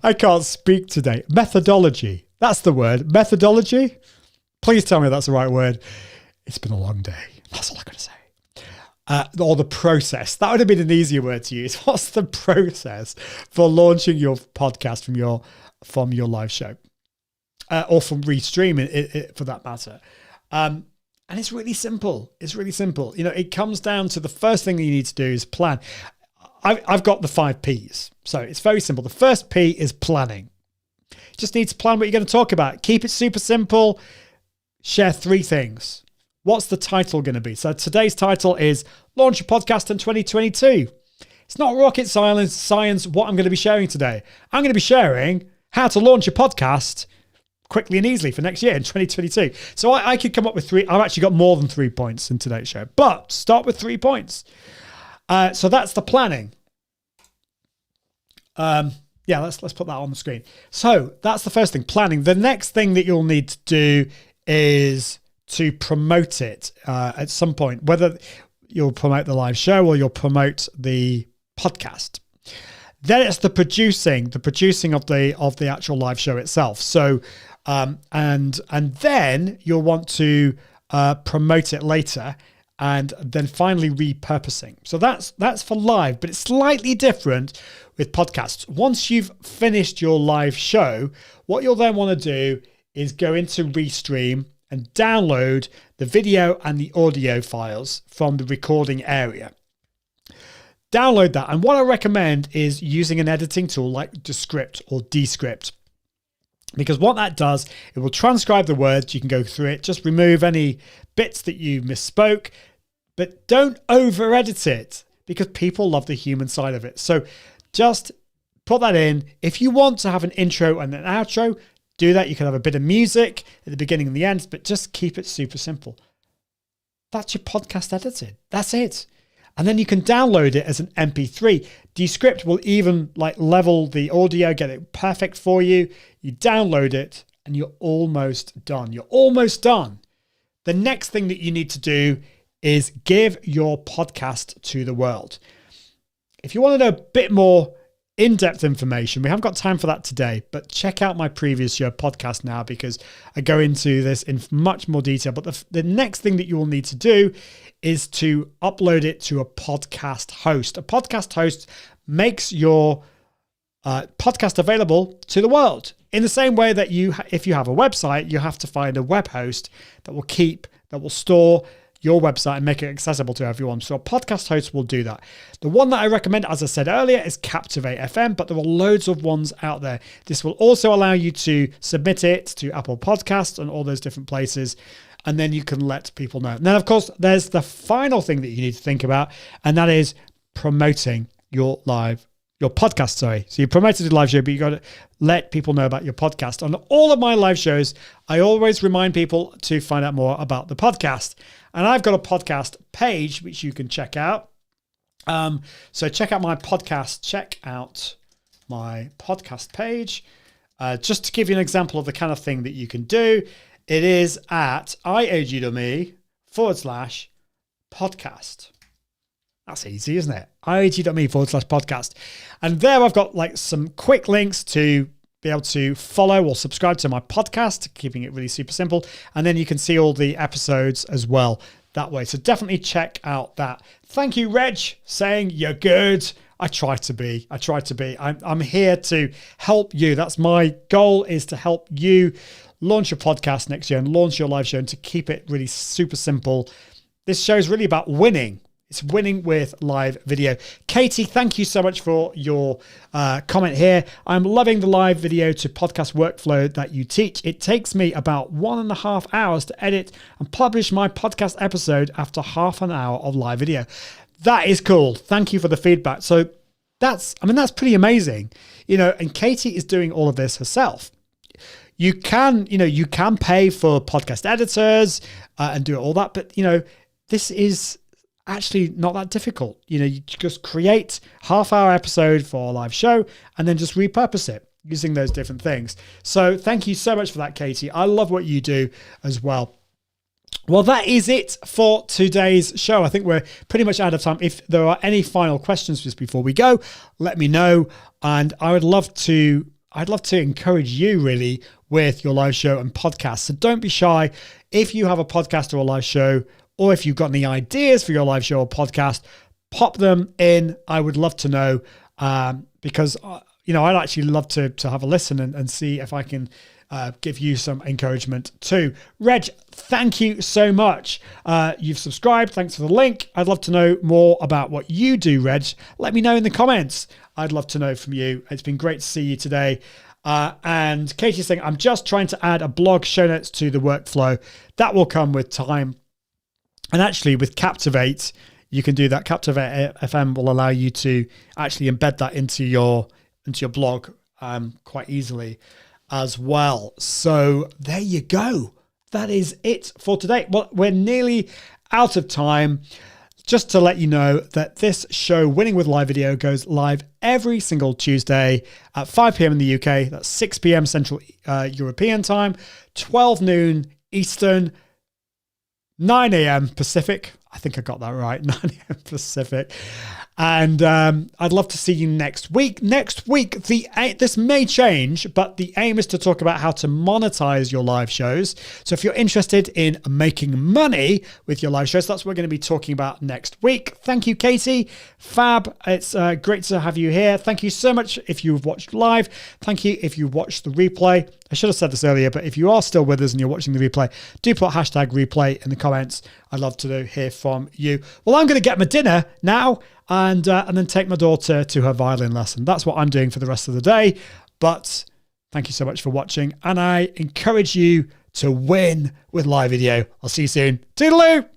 I can't speak today. Methodology. That's the word. Methodology. Please tell me that's the right word. It's been a long day. That's all I'm going to say. Or the process. That would have been an easier word to use. What's the process for launching your podcast from your live show? Or from Restream, for that matter. And it's really simple. It's really simple. It comes down to the first thing that you need to do is plan. I've got the 5 Ps. So it's very simple. The first P is planning. You just need to plan what you're going to talk about. Keep it super simple. Share 3 things. What's the title going to be? So today's title is Launch a Podcast in 2022. It's not rocket science what I'm going to be sharing today. I'm going to be sharing how to launch a podcast quickly and easily for next year in 2022. So I could come up with 3. I've actually got more than 3 points in today's show, but start with 3 points. So that's the planning. Yeah, let's put that on the screen. So that's the first thing, planning. The next thing that you'll need to do is to promote it at some point, whether you'll promote the live show or you'll promote the podcast. Then it's the producing of the actual live show itself. So and then you'll want to promote it later, and then finally repurposing. So that's for live, but it's slightly different with podcasts. Once you've finished your live show, what you'll then want to do is go into Restream and download the video and the audio files from the recording area. Download that. And what I recommend is using an editing tool like Descript or Descript. Because what that does, it will transcribe the words. You can go through it, just remove any bits that you misspoke, but don't over edit it because people love the human side of it. So just put that in. If you want to have an intro and an outro, do that. You can have a bit of music at the beginning and the end, but just keep it super simple. That's your podcast edited. That's it. And then you can download it as an MP3. Descript will even level the audio, get it perfect for you. You download it and you're almost done. You're almost done. The next thing that you need to do is give your podcast to the world. If you want to know a bit more in-depth information, we haven't got time for that today, but check out my previous show, Podcast Now, because I go into this in much more detail. But the next thing that you will need to do is to upload it to a podcast host. A podcast host makes your podcast available to the world. In the same way that if you have a website, you have to find a web host that will store your website and make it accessible to everyone. So a podcast host will do that. The one that I recommend, as I said earlier, is Captivate FM, but there are loads of ones out there. This will also allow you to submit it to Apple Podcasts and all those different places, and then you can let people know. And then, of course, there's the final thing that you need to think about, and that is promoting your podcast, sorry. So you promoted a live show, but you got to let people know about your podcast. On all of my live shows, I always remind people to find out more about the podcast. And I've got a podcast page, which you can check out. So check out my podcast page. Just to give you an example of the kind of thing that you can do, it is at iag.me/podcast. That's easy, isn't it? iag.me/podcast. And there I've got some quick links to be able to follow or subscribe to my podcast, keeping it really super simple. And then you can see all the episodes as well that way. So definitely check out that. Thank you, Reg, saying you're good. I try to be. I'm here to help you. That's my goal, is to help you launch your podcast next year and launch your live show and to keep it really super simple. This show is really about winning. It's winning with live video. Katie, thank you so much for your comment here. I'm loving the live video to podcast workflow that you teach. It takes me about 1.5 hours to edit and publish my podcast episode after half an hour of live video. That is cool. Thank you for the feedback. So that's pretty amazing. And Katie is doing all of this herself. You can pay for podcast editors and do all that, but this is actually not that difficult. You just create half-hour episode for a live show and then just repurpose it using those different things. So thank you so much for that, Katie. I love what you do as well. Well, that is it for today's show. I think we're pretty much out of time. If there are any final questions just before we go, let me know. And I'd love to encourage you really with your live show and podcast. So don't be shy. If you have a podcast or a live show, or if you've got any ideas for your live show or podcast, pop them in. I would love to know because, I'd actually love to have a listen and see if I can give you some encouragement too. Reg, thank you so much. You've subscribed. Thanks for the link. I'd love to know more about what you do, Reg. Let me know in the comments. I'd love to know from you. It's been great to see you today. And Katie's saying, I'm just trying to add a blog show notes to the workflow. That will come with time. And actually with Captivate, you can do that. Captivate FM will allow you to actually embed that into your blog quite easily as well. So there you go. That is it for today. Well, we're nearly out of time. Just to let you know that this show, Winning with Live Video, goes live every single Tuesday at 5 p.m. in the UK. That's 6 p.m. Central European time, 12 noon Eastern, 9 a.m. Pacific. I think I got that right, 9 a.m. Pacific. And I'd love to see you next week. Next week, this may change, but the aim is to talk about how to monetize your live shows. So if you're interested in making money with your live shows, that's what we're going to be talking about next week. Thank you, Katie. Fab. It's great to have you here. Thank you so much if you've watched live. Thank you if you watched the replay. I should have said this earlier, but if you are still with us and you're watching the replay, do put hashtag replay in the comments. I'd love to hear from you. Well, I'm going to get my dinner now and then take my daughter to her violin lesson. That's what I'm doing for the rest of the day. But thank you so much for watching. And I encourage you to win with live video. I'll see you soon. Toodaloo!